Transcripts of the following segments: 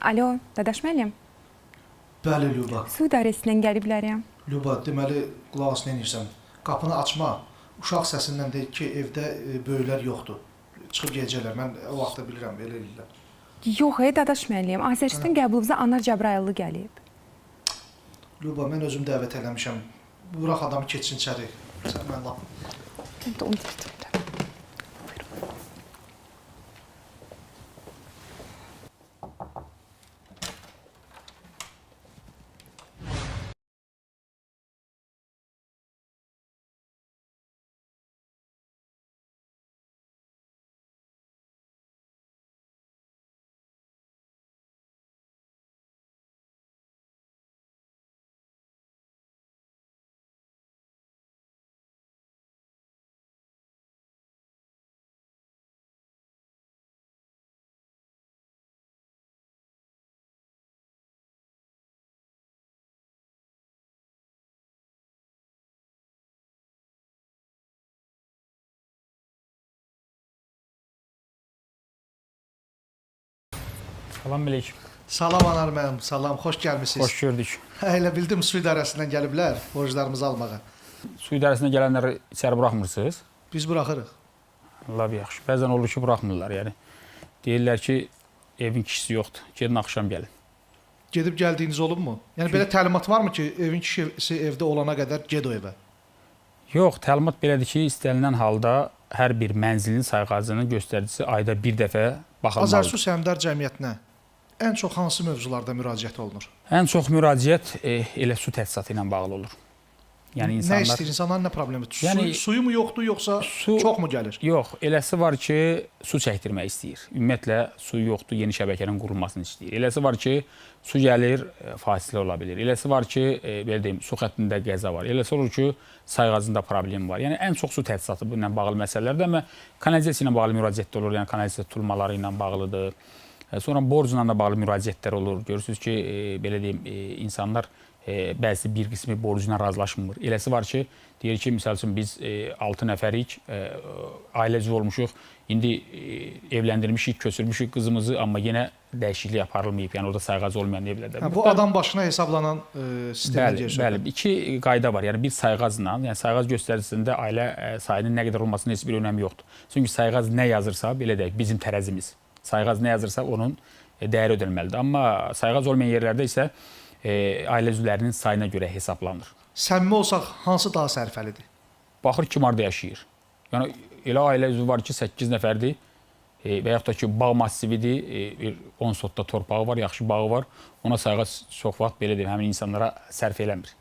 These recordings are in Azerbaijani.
Alo, Dadaş müəllim. Bəli, Lüba. Su idarəsindən gəliblərəm. Lüba, deməli, qulaq as, neyirsən? Qapını açma, uşaq səsindən deyil ki, evdə böyüklər yoxdur. Çıxıb gedəcəklər, mən o vaxtda bilirəm, belə eləyirlər. Yox, Dadaş müəllim, Azərbaycan qəbulumuza Anar Cəbrayıllı gəlib. Lüba, mən özüm dəvət eləmişəm. Bıraq adamı keçsin içəri. Sən mən lap. Onu deyirdim. Salam Melek. Salam Anar mənim, salam, xoş gəlmisiniz. Xoş gördük. Elə bildim, su idarəsindən gəliblər, borclarımızı almağa. Su idarəsinə gələnləri içəri buraxmırsınız? Biz buraxırıq. Allah yaxşı. Bəzən olur ki, buraxmırlar. Yəni deyirlər ki, evin kişisi yoxdur. Gedin axşam gəlin. Gedib gəldiyiniz olubmu? Yəni belə təlimat varmı ki, evin kişisi evdə olana qədər ged o evə? Yox, təlimat belədir ki, istənilən halda hər bir mənzilin sayğacının göstəricisi ayda bir dəfə baxılmalıdır. Azərsu Səhmdar Cəmiyyətinə ən çox hansı mövzularda müraciət olunur? Ən çox müraciət elə su təchizatı ilə bağlı olur. Yəni insanlar... Nə istəyir, insanların nə problemi? Yəni, suyu mu yoxdur, yoxsa çox mu gəlir? Yox, eləsi var ki, su çəkdirmək istəyir. Ümumiyyətlə, su yoxdur, yeni şəbəkənin qurulmasını istəyir. Eləsi var ki, su gəlir, fasilə ola bilir. Eləsi var ki, belə deyim, su xəttində qəza var. Eləsi olur ki, sayğacında problem var. Yəni, ən çox su təchizatı bununla bağlı məsələlərdir, amma kanalizasiya ilə bağlı müraciətdə olur, yəni kanalizasiya tutulmaları ilə bağlıdır. Sonra borcla da bağlı müraciətlər olur. Görürsünüz ki, belə deyim, insanlar bəzi bir qismi borcuna razılaşmır. Eləsi var ki, deyir ki, misal üçün biz 6 nəfərik, ailə üzvü olmuşuq, indi evləndirmişik, köçürmüşük qızımızı, amma yenə dəyişiklik aparılmayıb, yəni orada sayğacı olmayan evlərdə. Bu adam başına hesablanan sistemdə gəlir. Bəli, iki qayda var. Yəni bir sayğacla, yəni sayğac göstəricisində ailə sayının nə qədər olmasının heç bir önəmi yoxdur. Çünki sayğac nə yazırsa, belə deyək, bizim tərəzimiz. Sayğac nə yazırsa onun dəyəri ödənilməlidir. Amma sayğac olmayan yerlərdə isə ailə üzvlərinin sayına görə hesablanır. Səmimi olsaq, hansı daha sərfəlidir? Baxır kim harada yaşayır. Yəni elə ailə üzvü var ki, 8 nəfərdir və yaxud da ki, bağ massividir, 10 sotda torpağı var, yaxşı bağı var. Ona sayğac çox vaxt belə deyim, həmin insanlara sərf eləmir.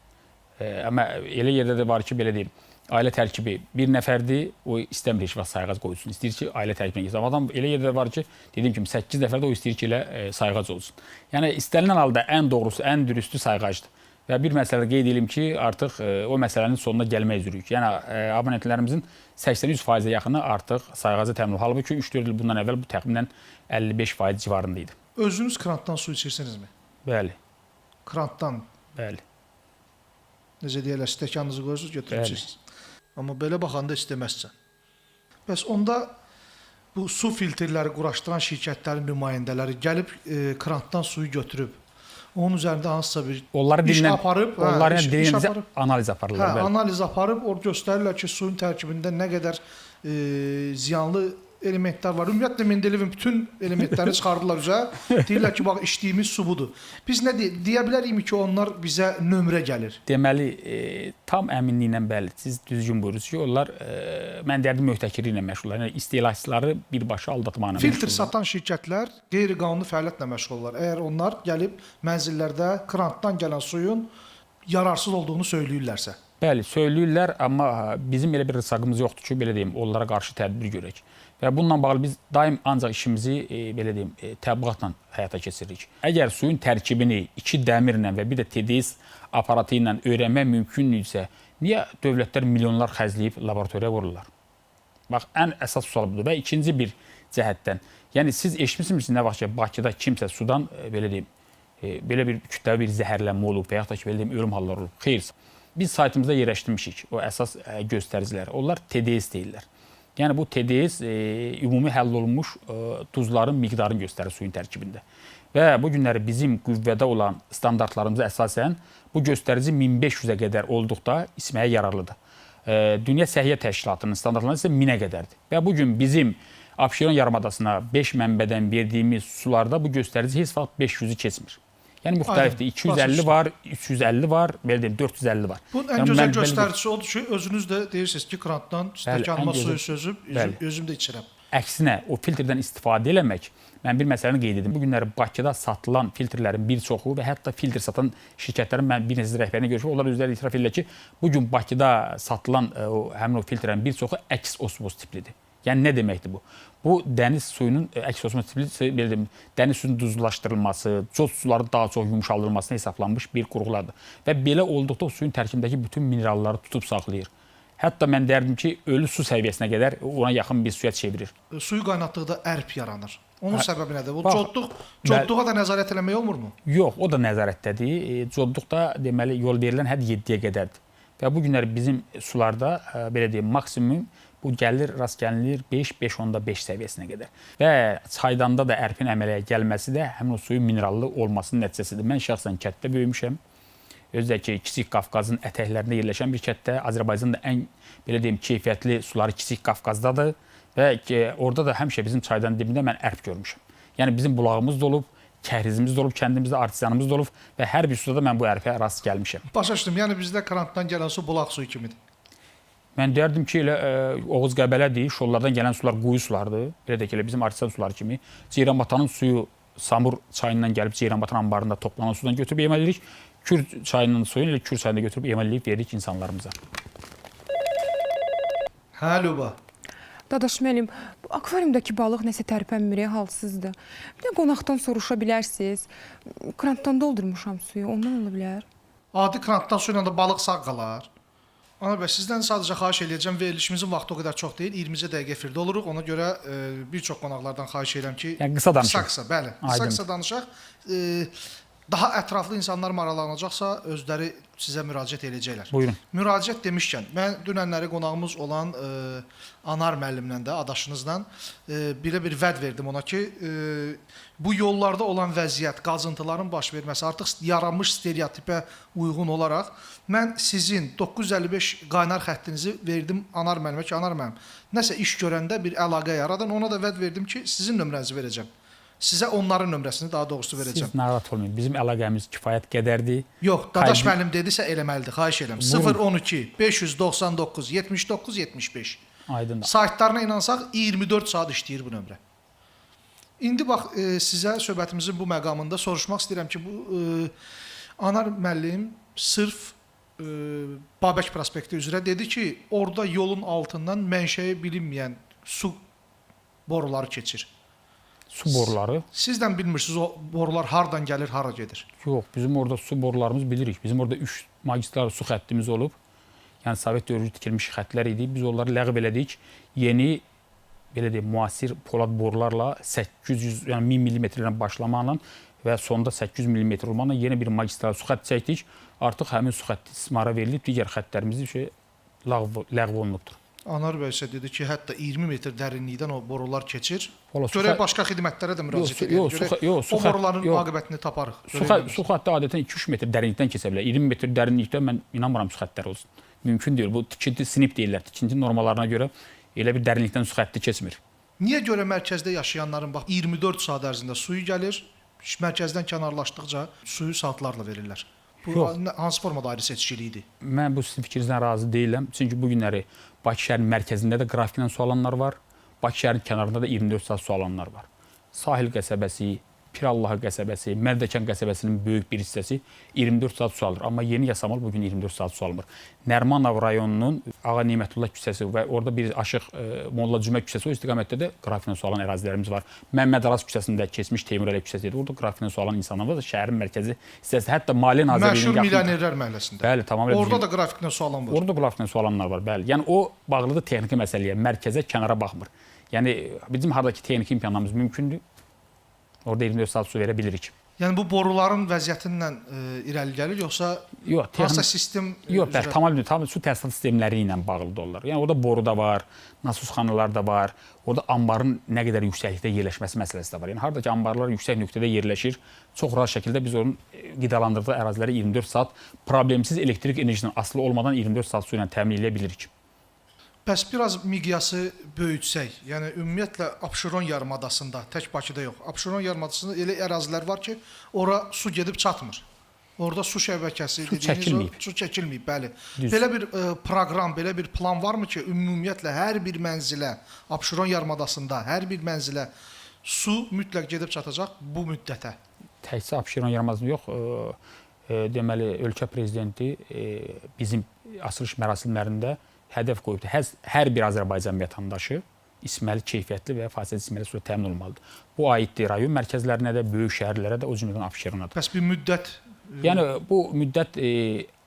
Amma elə yerdə də var ki, belə deyim, ailə tərkibi bir nəfərdir, o istəmir heç vaxt sayğac qoysun. İstəyir ki, ailə tərkibinə gitsin. Adam elə yerdə var ki, dediyim kimi 8 nəfərdə o istəyir ki, elə sayğac olsun. Yəni istənilən halda ən doğrusu, ən dürüstü sayğacdır. Və bir məsələdə qeyd edim ki, artıq o məsələnin sonuna gəlmək üzrəyik. Yəni abonentlərimizin 80-100% yaxını artıq sayğacı təmin olunur. Halbuki 3-4 il bundan əvvəl bu təxminən 55% civarında idi. Özünüz krantdan su içirsinizmi? Bəli. Krantdan? Bəli. Necə deyirlər, stəkanınızı qoyursunuz, götürüb içirsiniz. Amma belə baxanda istəməzsən. Bəs onda bu su filtrləri quraşdıran şirkətlərin nümayəndələri gəlib krantdan suyu götürüb, onun üzərində hansısa bir iş aparıb, analiz aparırlar. Analiz aparıb, orada göstərirlər ki, suyun tərkibində nə qədər ziyanlı elementlər var. Ümumiyyətlə Mendelevin bütün elementlərini çıxardılar üzə. Deyirlər ki, bax, içdiyimiz su budur. Biz nə deyə bilərik ki, onlar bizə nömrə gəlir? Deməli, tam əminliklə bəli, siz düzgün buyurursunuz ki, onlar mən deyərdim möhtəkirliklə ilə məşğullar. Yəni, istehlakçıları birbaşa aldatmaqla məşğullar. Filtr satan şirkətlər qeyri-qanuni fəaliyyətlə məşğul olurlar. Əgər onlar gəlib mənzillərdə krantdan gələn suyun yararsız olduğunu söyləyirlərsə. Bəli, söyləyirlər, amma bizim elə bir rısaqımız yoxdur ki, belə deyim, onlara qarşı tədbir görək. Və bununla bağlı biz daim ancaq işimizi belə deyim, təbliğatla həyata keçiririk. Əgər suyun tərkibini 2 dəmirlə və bir də TDS aparatı ilə öyrənmək mümkündürsə, niyə dövlətlər milyonlar xərcləyib laboratoriya vururlar? Bax, ən əsas sual budur. Və ikinci bir cəhətdən, yəni siz eşitmişsiniz nə vaxt ki, Bakıda kimsə sudan belə deyim, belə bir kütləvi bir zəhərlənmə olub və yaxud da ki, belə deyim, ölüm halları olub. Xeyr, biz saytımızda yerləşdirmişik o əsas göstəriciləri. Onlar TDS deyirlər. Yəni bu TDS ümumi həll olunmuş duzların miqdarını göstərir suyun tərkibində. Və bu günləri bizim qüvvədə olan standartlarımıza əsasən bu göstərici 1500-ə qədər olduqda içməyə yararlıdır. Dünya Səhiyyə Təşkilatının standartlarında isə 1000-ə qədərdir. Və bu gün bizim Abşeron yarımadasına 5 mənbədən verdiyimiz sularda bu göstərici heç vaxt 500-ü keçmir. Yəni müxtəlifdir. 250 var, 350 var, belə deyim, 450 var. Bunun ən gözəl göstəricisi odur ki, özünüz də deyirsiniz ki, krantdan stəkanıma suyu sözüb, özüm də içirəm. Əksinə, o filtrdən istifadə eləmək, mən bir məsələni qeyd edim. Bu günləri Bakıda satılan filtrlərin bir çoxu və hətta filtr satan şirkətlərin mən bir neçə rəhbərinə görüşüb, onlar özləri etiraf edirlər ki, bu gün Bakıda satılan həmin o filtrlərin bir çoxu əks osmoz tiplidir. Yəni nə deməkdir bu? Bu dəniz suyunun əks osmoz tipli, belə deyim, dəniz suyunun duzlaşdırılması, cod suların daha çox yumşaldılmasına hesablanmış bir qurğulardır. Və belə olduqda o suyun tərkibindəki bütün mineralları tutub saxlayır. Hətta mən deyərdim ki, ölü su səviyyəsinə qədər ona yaxın bir suya çevirir. Suyu qaynatdıqda ərp yaranır. Onun səbəbi nədir? Codluğa da nəzarət eləmək olmurmu? Yox, o da nəzarətdədir. Codluqda deməli yol verilən hədd 7-yə qədərdir. Və bu günləri bizim sularda belə deyim, maksimum bu gəlir, rast gəlinir 5-5.5 səviyyəsinə qədər. Və çaydanda da ərpin əməliyə gəlməsi də həmin o suyun minerallı olmasının nəticəsidir. Mən şəxsən kənddə böyümüşəm. Özdə ki, Kiçik Qafqazın ətəklərində yerləşən bir kənddə, Azərbaycanın da ən belə deyim keyfiyyətli suları Kiçik Qafqazdadır və orada da həmişə bizim çaydan dibində mən ərp görmüşəm. Yəni bizim bulağımız da olub, kəhrizimiz də olub, kəndimizdə artizyanımız da olub və hər bir suda da mən bu ərpə rast gəlmişəm. Başa düşdüm. Yəni bizdə krantdan gələn su bulaq suyu kimidir. Mən deyərdim ki, elə Oğuz Qəbələdir, şollardan gələn sular quyu sulardır. Belə də ki, elə bizim artizyan suları kimi. Ceyranbatanın suyu Samur çayından gəlib Ceyranbatan anbarında toplanan sudan götürüb emal edirik. Kür çayının suyunu elə Kür çayında götürüb emal edib veririk insanlarımıza. Hə, Lüba. Dadaş müəllim, bu akvariumdakı balıq nəsə tərpənmir, halsızdır. Bir də qonaqdan soruşa bilərsiniz. Krantdan doldurmuşam suyu, ondan ola bilər. Adi krantdan suyla da balıq sağ qalar. Anar bəy, sizdən sadəcə xahiş edəcəm, verilişimizin vaxtı o qədər çox deyil, 20 dəqiqə efirdə oluruq. Ona görə bir çox qonaqlardan xahiş edirəm ki, yəni qısa danışaq. Qısa, bəli, qısa danışaq. Daha ətraflı insanlar maraqlanacaqsa, özləri sizə müraciət edəcəklər. Buyurun. Müraciət demişkən, mən dünənləri qonağımız olan Anar müəllimlə də, adaşınızla belə bir vəd verdim ona ki, bu yollarda olan vəziyyət, qazıntıların baş verməsi artıq yaranmış stereotipə uyğun olaraq mən sizin 955 qaynar xəttinizi verdim Anar müəllimə ki, Anar müəllim, nəsə iş görəndə bir əlaqə yaradan, ona da vəd verdim ki, sizin nömrənizi verəcəm. Sizə onların nömrəsini daha doğrusu verəcəm. Siz narahat olmayın. Bizim əlaqəmiz kifayət qədərdir. Yox, Dadaş müəllim dedisə eləməlidir. Xahiş edirəm. 012 599 79 75. Aydındır. Saytlarına inansaq 24 saat işləyir bu nömrə. İndi bax sizə söhbətimizin bu məqamında soruşmaq istəyirəm ki, bu Anar müəllim sırf Babək prospekti üzrə dedi ki, orada yolun altından mənşəyi bilinməyən su boruları keçir. Su boruları. Sizdən bilmirsiniz o borular hardan gəlir, hara gedir? Yox, bizim orada su borularımız bilirik. Bizim orada 3 magistral su xəttimiz olub. Yəni Sovet dövrü tikilmiş xəttlər idi. Biz onları ləğv elədik. Yeni belə deyim, müasir polad borularla 800, yəni 1000 millimetrdən başlamaqla və sonda 800 millimetr olmaqla yeni bir magistral su xətti çəkdik. Artıq həmin su xətti istismara verilib, digər xəttlərimiz ləğv olunubdur. Anar bəy isə dedi ki, hətta 20 metr dərinlikdən o borular keçir. Görək başqa xidmətlərə də müraciət edirik. O boruların aqibətini taparıq. Su xətti adətən 2-3 metr dərinlikdən keçə bilər. 20 metr dərinlikdən mən inanmıram su xəttləri olsun. Mümkün deyil. Bu tikinti sinip deyirlər. Tikinti normalarına görə elə bir dərinlikdən su xətti keçmir. Niyə görə mərkəzdə yaşayanların bax 24 saat ərzində suyu gəlir, mərkəzdən kənarlaşdıqca suyu saatlarla verirlər? Bu hansı formada ayrı seçkiliyidir? Mən bu sizin fikrinizdən razı deyiləm. Çünki bu günləri Bakı şəhərinin mərkəzində də qrafiklə su alanlar var. Bakı şəhərinin kənarında da 24 saat su alanlar var. Sahil qəsəbəsi, Pirallahı qəsəbəsi, Mərdəkan qəsəbəsinin böyük bir hissəsi 24 saat su alır. Amma Yeni Yasamal bugün 24 saat su almır. Nərmanov rayonunun Ağa Nemətullah küçəsi və orada bir Aşıq Molla Cümə küçəsi o istiqamətdə də qrafiklə su alan ərazilərimiz var. Məmməd Araz küçəsində keçmiş Teymur Əliyev küçəsi idi. Orada qrafiklə su alan insanlar var da şəhərin mərkəzi hissəsi. Hətta Maliyyə Nazirliyinin məşhur Milyonerlər məhəlləsində. Bəli, tamamilə. Orada da qrafiklə su alan var. Orada qrafiklə su alanlar var, bəli. Yəni o bağlıdır texniki məsələyə, mərkəzə, kənara baxmır. Yəni bizim hardakı texniki imkanlarımız mümkündür. Orada 24 saat su verə bilirik. Yəni bu boruların vəziyyətindən irəli gəlir, yoxsa Yox, hansısa sistem Yox, bəli, tamamilə su təchizat sistemləri ilə bağlıdır onlar. Yəni orada boru da var, nasosxanalar da var. Orada anbarın nə qədər yüksəklikdə yerləşməsi məsələsi də var. Yəni hardakı anbarlar yüksək nöqtədə yerləşir, çox rahat şəkildə biz onun qidalandırdığı əraziləri 24 saat problemsiz elektrik enerjisindən asılı olmadan 24 saat su ilə təmin edə bilirik. Bəs biraz miqyası böyütsək, yəni ümumiyyətlə Abşeron yarımadasında, tək Bakıda yox, Abşeron yarımadasında elə ərazilər var ki, ora su gedib çatmır. Orada su şəbəkəsi dediyiniz su çəkilməyib, bəli. Düz. Belə bir proqram, belə bir plan varmı ki, ümumiyyətlə hər bir mənzilə, Abşeron yarımadasında hər bir mənzilə su mütləq gedib çatacaq bu müddətə? Təkcə Abşeron yarımadasında yox, deməli ölkə prezidenti bizim açılış mərasimlərində hədəf qoyubdur. Hər bir Azərbaycan vətəndaşı içməli, keyfiyyətli və fasiləsiz içməli suya təmin olmalıdır. Bu aiddir rayon mərkəzlərinə də, böyük şəhərlərə də, o cümlədən Abşerona da. Bəs bir müddət? Yəni bu müddət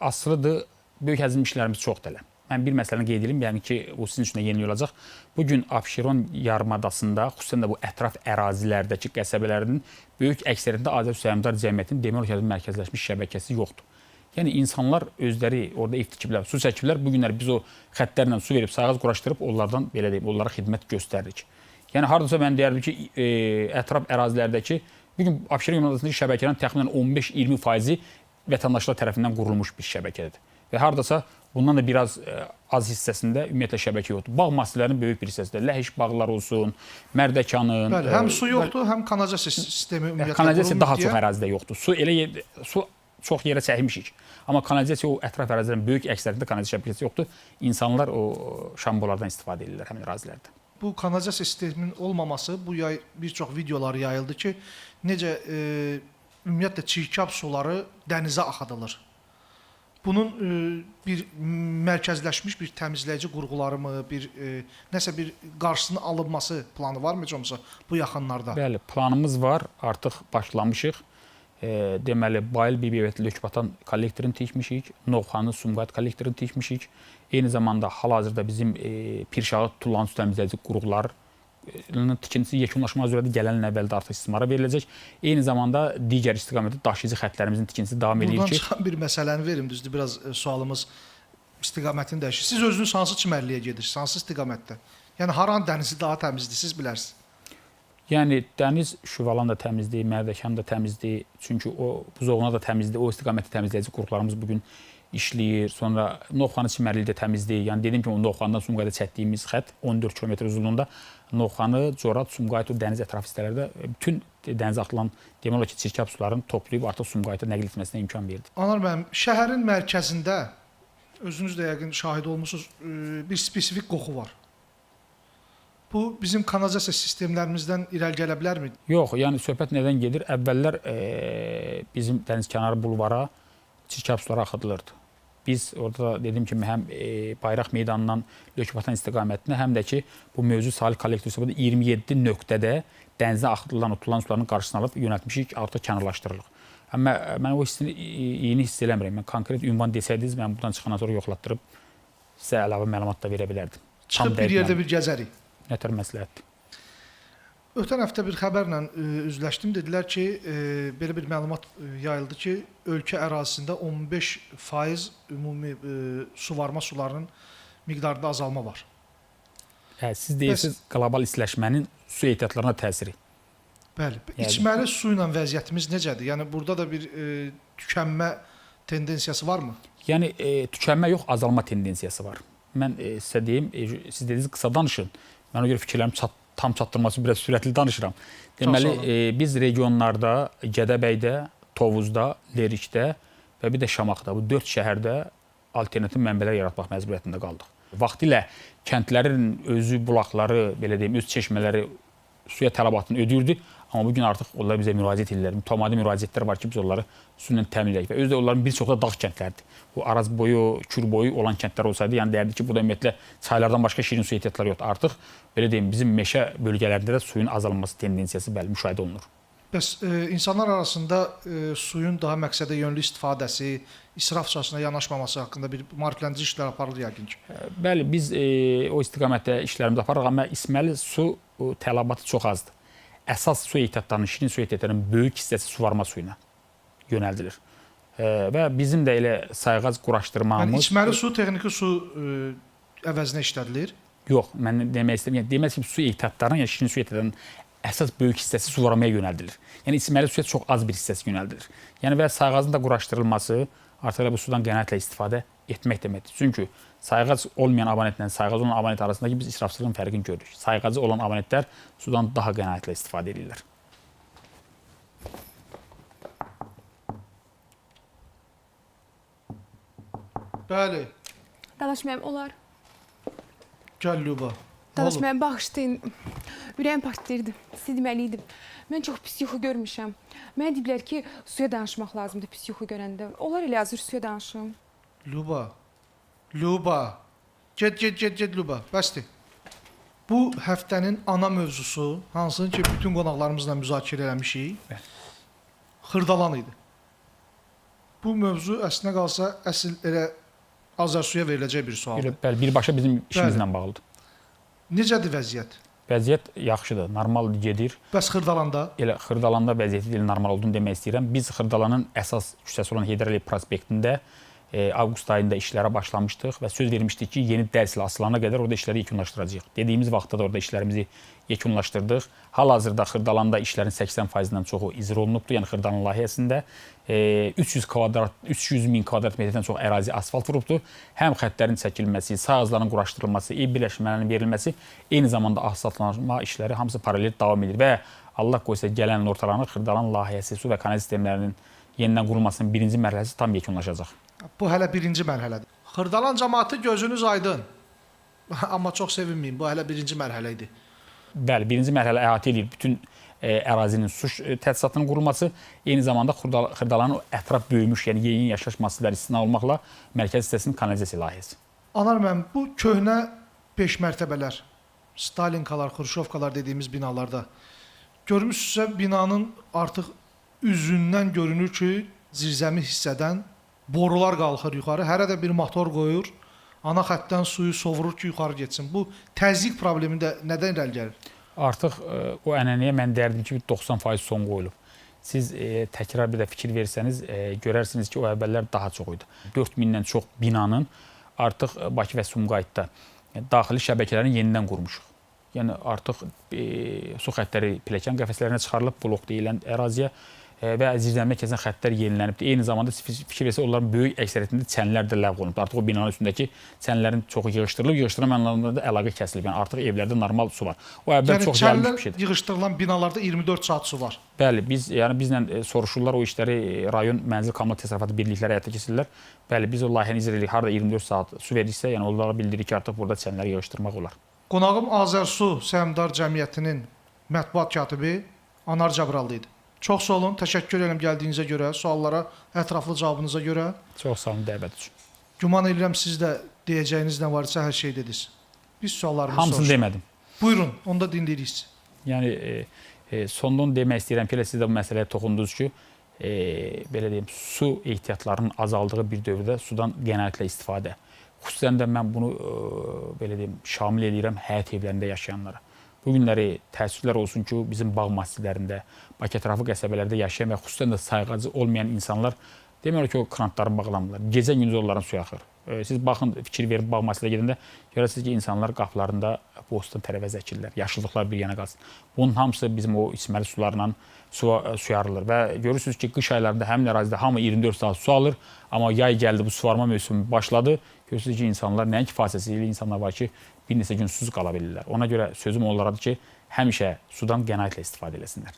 asılıdır. Böyük həcmli işlərimiz çoxdur hələ. Mən bir məsələni qeyd edim, yəni ki, bu sizin üçün də yeni olacaq. Bu gün Abşeron yarımadasında, xüsusən də bu ətraf ərazilərdəki qəsəbələrin böyük əksəriyyətində Azərbaycan Səhmdar Cəmiyyətinin demək olar ki, mərkəzləşmiş şəbəkəsi yoxdur. Yəni insanlar özləri orada ev tikiblər, su çəkiblər. Bu günlər biz o xəttlərlə su verib, sayğac quraşdırıb onlardan belə deyim, onlara xidmət göstəririk. Yəni hardasa mən deyərdim ki, ətraf ərazilərdəki bu gün Abşeron yarımadasındakı şəbəkələrin təxminən 15-20% vətəndaşlar tərəfindən qurulmuş bir şəbəkədir. Və hardasa bundan da biraz az hissəsində ümumiyyətlə şəbəkə yoxdur. Bağ müəssisələrinin böyük bir hissəsində Ləhəş bağlar olsun, Mərdəkanın. Bəli, həm su yoxdur, həm kanalizasiya sistemi ümumiyyətlə kanalizasiya daha çox ərazidə yoxdur. Su çox yerə çəkmişik. Amma kanalizasiya o ətraf ərazilərin böyük əksəriyyətində kanalizasiya şəbəkəsi yoxdur. İnsanlar o şambolardan istifadə edirlər həmin ərazilərdə. Bu kanalizasiya sisteminin olmaması bu yay bir çox videolar yayıldı ki, necə ümumiyyətlə çirkab suları dənizə axıdılır. Bunun bir mərkəzləşmiş bir təmizləyici qurğuları mı, nəsə bir qarşısının alınması planı varmı heç olmasa bu yaxınlarda? Bəli, planımız var, artıq başlamışıq. Deməli, Bayıl BBVT Lökbatan kollektorunu tikmişik, Novxanı Sumqayıt kollektorunu tikmişik. Eyni zamanda hal-hazırda bizim Pirşağı Tullan su təmizləyici qurğularının tikintisi yekunlaşmaq üzrədir. Gələn il əvvəldə artıq istismara veriləcək. Eyni zamanda digər istiqamətdə daşıyıcı xəttlərimizin tikintisi davam edir ki. Buradan çıxan bir məsələni verim, düzdür, biraz sualımız istiqamətini dəyişir. Siz özünüz hansı çimərliyə gedirsiniz, hansı istiqamətdə? Yəni haranın dənizi daha təmizdir, siz bilərsiniz. Yəni dəniz Şüvalan da təmizdir, Mərdəkan da təmizdir. Çünki o buzovuna da təmizdir. O istiqamətdə təmizləyici qurğularımız bu gün işləyir. Sonra Novxanı çimərliyi də təmizdir. Yəni dediyim kimi Novxandan Sumqayıta çəkdiyimiz xətt 14 km uzunluğunda Novxanı, Corat, Sumqayıt o dəniz ətrafı hissələrdə bütün dənizə atılan demək olar ki, çirkab sularını toplayıb artıq Sumqayıta nəql etməsinə imkan verdi. Anar müəllim, şəhərin mərkəzində özünüz də yəqin şahid olmusunuz, bir spesifik qoxu var. Bu bizim kanalizasiya sistemlərimizdən irəli gələ bilərmi? Yox, yəni söhbət nədən gedir? Əvvəllər bizim dənizkənarı bulvara çirkab suları axıdılırdı. Biz orada dediyim kimi həm Bayraq meydanından Lökbatan istiqamətinə, həm də ki bu mövcud Salih kollektor hesabında 27 nöqtədə dənizə axıdılan tutulan suların qarşısını alıb yönəltmişik, artıq kənarlaşdırılır. Amma mən o hissini yeni hiss eləmirəm. Mən konkret ünvan desəydiniz, mən buradan çıxandan sonra yoxlatdırıb sizə əlavə məlumat da verə bilərdim. Çıxıb bir yerdə bir gəzərik. Nətər məsləhətdir? Ötən həftə bir xəbərlə üzləşdim. Dedilər ki, belə bir məlumat yayıldı ki, ölkə ərazisində 15% ümumi suvarma sularının miqdarında azalma var. Hə, siz deyirsiniz qlobal istiləşmənin su ehtiyatlarına təsiri. Bəli. İçməli su ilə vəziyyətimiz necədir? Yəni burada da bir tükənmə tendensiyası varmı? Yəni tükənmə yox, azalma tendensiyası var. Mən sizə deyim, siz dediniz qısa danışın. Mən o görə fikirlərimi tam çatdırması biraz sürətli danışıram. Deməli, biz regionlarda, Gədəbəydə, Tovuzda, Lerikdə və bir də Şamaxıda, bu 4 şəhərdə alternativ mənbələr yaratmaq məcburiyyətində qaldıq. Vaxtilə kəndlərin özü, bulaqları, belə deyim, öz çeşmələri suya tələbatını ödəyirdi. Amma bugün artıq onlar bizə müraciət edirlər. Mütəmadi müraciətlər var ki, biz onları su ilə təmin edək. Və özü də onların bir çoxu da dağ kəndlərdir. Bu Araz boyu, Kür boyu olan kəndlər olsaydı, yəni deyərdi ki, burada ümumiyyətlə çaylardan başqa şirin su ehtiyatları yoxdur. Artıq belə deyim, bizim meşə bölgələrində də suyun azalması tendensiyası bəli müşahidə olunur. Bəs insanlar arasında suyun daha məqsədə yönlü istifadəsi, israfçasına yanaşmaması haqqında bir maarifləndirici işlər aparılır yəqin ki. Bəli, biz o istiqamətdə işlərimizi aparırıq, amma içməli su tələbatı çox azdır. əsas su ehtiyatlarının, şirin su ehtiyatlarının böyük hissəsi suvarma suyuna yönəldilir. Və bizim də elə sayğac Yəni quraşdırmamız... içməli su, texniki su əvəzinə işlədilir. Yox, mən demək istəyirəm. Yəni, demək ki, su ehtiyatlarının, yəni şirin su ehtiyatlarının əsas böyük hissəsi suvarmaya yönəldilir. Yəni içməli suya çox az bir hissəsi yönəldilir. Yəni və sayğacın da quraşdırılması artıq elə bu sudan qənaətlə istifadə etmək deməkdir. Çünki sayğac olmayan abonentlə sayğac olan abonent arasındakı biz israfçılığın fərqini görürük. Sayğacı olan abonentlər sudan daha qənaətlə istifadə edirlər. Bəli. Dadaş mənim olar. Gəl Lüba. Dadaş mənim bağışlayın. Ürəyim partlayırdı. Sizə deməliydim. Mən çox pis yuxu görmüşəm. Mənə deyiblər ki, suya danışmaq lazımdır pis yuxu görəndə. Olar elə hazır suya danışım. Lüba. Lüba. Get Lüba. Bəsdir. Bu həftənin ana mövzusu, hansını ki bütün qonaqlarımızla müzakirə eləmişik, Xırdalan idi. Bu mövzu əslində qalsa əsl elə Azərsuya veriləcək bir sualdır. Bəli, birbaşa bizim işimizlə bağlıdır. Necədir vəziyyət? Vəziyyət yaxşıdır, normal gedir. Bəs Xırdalanda? Elə Xırdalanda vəziyyəti ilə normal olduğunu demək istəyirəm. Biz Xırdalanın əsas küçəsi olan Heydər Əliyev prospektində avqust ayında işlərə başlamışdıq və söz vermişdik ki, yeni dərs ilə açılana qədər orada işləri yekunlaşdıracağıq. Dediyimiz vaxtda da orada işlərimizi yekunlaşdırdıq. Hal-hazırda Xırdalanda işlərin 80%-dən çoxu icra olunubdur. Yəni Xırdalan layihəsində 300 min kvadrat metrdən çox ərazi asfalt vurubdur. Həm xəttlərin çəkilməsi, sahəzlərin quraşdırılması, ev birləşmələrinin verilməsi, eyni zamanda asfaltlanma işləri hamısı paralel davam edir və Allah qoysa gələn il ortalanır Xırdalan layihəsi su və kanal sistemlərinin yenidən qurulmasının birinci mərhələsi tam yekunlaşacaq. Bu hələ birinci mərhələdir. Xırdalan cəmaatı gözünüz aydın. Amma çox sevinməyin, bu hələ birinci mərhələ idi. Bəli, birinci mərhələ əhatə edir bütün ərazinin su təchizatının qurulması, eyni zamanda Xırdalanın ətraf böyümüş, yəni yeni yaşayış massivləri istisna olmaqla mərkəzi hissəsinin kanalizasiya layihəsi. Anar müəllim, bu köhnə 5 mərtəbələr, Stalinkalar, Xruşovkalar dediyimiz binalarda görmüşsünüzsə binanın artıq üzündən görünür ki, zirzəmi hissədən borular qalxır yuxarı, hərə də bir motor qoyur, ana xəttdən suyu sovurur ki, yuxarı getsin. Bu təzyiq problemi də nədən irəli gəlir? Artıq o ənənəyə mən deyərdim ki, 90% son qoyulub. Siz təkrar bir də fikir versəniz, görərsiniz ki, o əvvəllər daha çox idi. 4000-dən çox binanın artıq Bakı və Sumqayıtda daxili şəbəkələrini yenidən qurmuşuq. Yəni artıq su xəttləri pilləkən qəfəslərinə çıxarılıb, blok deyilən əraziyə və zirzəmiyə keçən xəttlər yenilənibdir. Eyni zamanda fikir versə, onların böyük əksəriyyətində çənlər də ləğv olunubdur. Artıq o binanın üstündəki çənlərin çoxu yığışdırılıb, yığışdırılan mənalarında da əlaqə kəsilib. Yəni artıq evlərdə normal su var. O əvvəl çox gəlmiş bir şeydir. Yığışdırılan binalarda 24 saat su var. Bəli, bizlə soruşurlar o işləri rayon mənzil kommunal təsərrüfatı birlikləri həyata keçirirlər. Bəli, biz o layihəni icra edirik. Harda 24 saat su verirsə, yəni onlara bildiririk ki, artıq burada çənləri yığışdırmaq olar. Qonağım Azərsu Səhmdar Cəmiyyətinin mətbuat katibi Anar Cəbrallı idi. Çox sağ olun, təşəkkür edirəm gəldiyinizə görə, suallara ətraflı cavabınıza görə. Çox sağ olun dəvət üçün. Güman edirəm siz də deyəcəyiniz nə varsa hər şey dediniz. Biz suallarımızı hamısını soruşduq. demədim. Buyurun, onda dinləyirik sizi. Yəni sondan demək istəyirəm ki, siz də bu məsələyə toxundunuz ki, belə deyim, su ehtiyatlarının azaldığı bir dövrdə sudan qənaətlə istifadə. Xüsusən də mən bunu belə deyim, şamil edirəm həyət evlərində yaşayanlara. Bu günləri təəssüflər olsun ki, bizim bağ massivlərində, Bakı ətrafı qəsəbələrdə yaşayan və xüsusən də sayğacı olmayan insanlar demək ki, o krantları bağlamırlar. Gecə gündüz onların suyu axır. Siz baxın, fikir verin bağ massivlərə gedəndə görəsiniz ki, insanlar qapılarında bostan tərəvəz əkirlər, yaşıllıqlar bir yana qalsın. Bunun hamısı bizim o içməli sularla suyarılır və görürsünüz ki, qış aylarında həmin ərazidə hamı 24 saat su alır, amma yay gəldi, bu suvarma mövsümü başladı. Görürsünüz ki, insanlar nəinki fasiləsilə insanlar var ki, bir neçə gün susuz qala bilirlər. Ona görə sözüm onlaradır ki, həmişə sudan qənaətlə istifadə eləsinlər.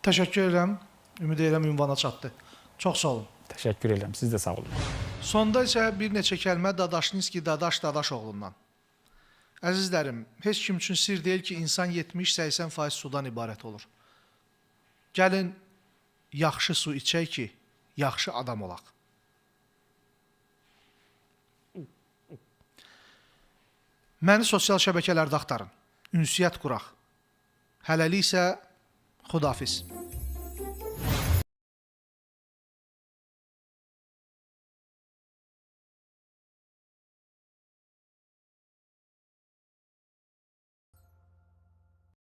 Təşəkkür edirəm. Ümid edirəm ünvana çatdı. Çox sağ olun. Təşəkkür edirəm. Siz də sağ olun. Sonda isə bir neçə kəlmə Dadaşinski Dadaşoğlundan. Əzizlərim, heç kim üçün sir deyil ki, insan 70-80% sudan ibarət olur. Gəlin, yaxşı su içək ki, yaxşı adam olaq. Məni sosial şəbəkələrdə axtarın. Ünsiyyət quraq. Hələlik isə xudafiz.